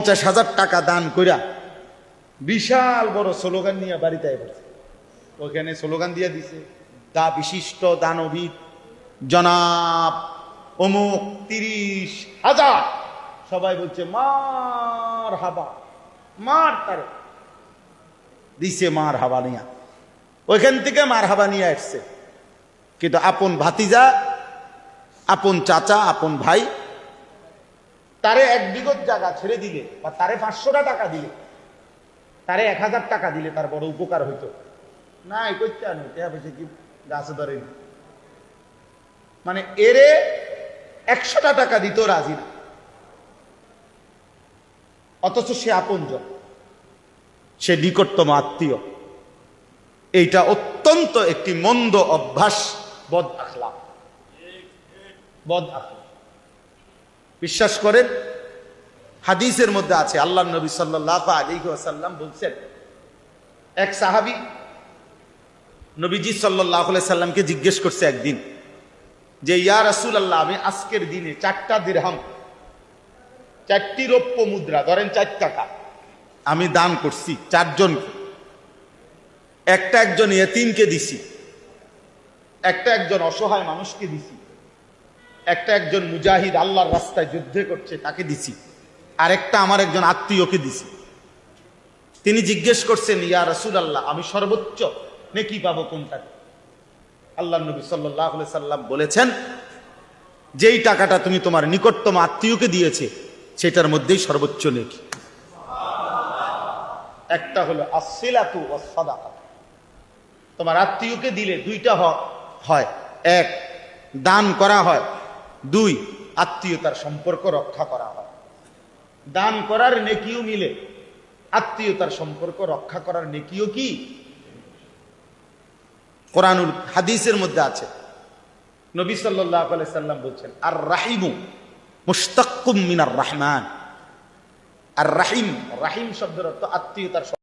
50,000 টাকা দান কইরা বিশাল বড় স্লোগান নিয়ে বাড়িতে এসেছে। ওখানে স্লোগান দিয়ে দিছে, দা বিশিষ্ট দানবীর জনাব অমুক 30,000। সবাই বলছে মার হাবা, মার তারে দিছে, মার হাবা নিয়া ওইখান থেকে মার হাবা নিয়ে আসছে। কিন্তু আপন ভাতিজা, আপন চাচা, আপন ভাই তারে 1 বিঘত জায়গা ছেড়ে দিলে বা তারে 500টা টাকা দিলে, তারে 1000 টাকা দিলে তার বড় উপকার হইতো না। এই করতে আনো পয়সা কি গাছে ধরে, মানে এরে 100টা টাকা দিত রাজি না, অথচ সে আপনজন, সে নিকটতম আত্মীয়। এইটা অত্যন্ত একটি মন্দ অভ্যাস, বদ আখলাক। বিশ্বাস করেন, হাদিসের মধ্যে আছে, আল্লাহর নবী সাল্লাল্লাহু আলাইহি ওয়াসাল্লাম বলছেন, এক সাহাবী নবীজি সাল্লাল্লাহু আলাইহি সাল্লামকে জিজ্ঞেস করছে একদিন যে, ইয়া রাসূলুল্লাহ, আমি আজকের দিনে 4টা দিরহাম, 4টি রৌপ্য মুদ্রা, ধরেন 4 টাকা, আমি দান করছি 4 জনকে। একটা একজন ইয়েতিমকে দিছি, একটা একজন অসহায় মানুষকে দিছি, একটা একজন মুজাহিদ আল্লাহর রাস্তায় যুদ্ধ করছে তাকে দিছি, আর একটা আমার একজন আত্মীয়কে দিছি। তিনি জিজ্ঞেস করছেন, ইয়া রাসূলুল্লাহ, আমি সর্বোচ্চ নেকি পাবো কোনটাতে? আল্লাহর নবী সাল্লাল্লাহু আলাইহি সাল্লাম বলেছেন, যেই টাকাটা তুমি তোমার নিকটতম আত্মীয়কে দিয়েছে সেটার মধ্যেই সর্বোচ্চ নেকি। একটা হলো আসসিলাতু ওয়াস সাদাকা, তোমার আত্মীয়কে দিলে 2টা হয়, 1 দান করা হয়, 2 আত্মীয়তার সম্পর্ক রক্ষা করা হয়। দান করার নেকিও মিলে, আত্মীয়তার সম্পর্ক রক্ষা করার নেকিও কি কোরআনুল হাদিসের মধ্যে আছে। নবী সাল্লাল্লাহু আলাইহি সাল্লাম বলছেন, আর রাহিমু মুশতাক্কুম মিনার রহমান। আর রাহিম, রাহিম শব্দের অর্থ আত্মীয়তার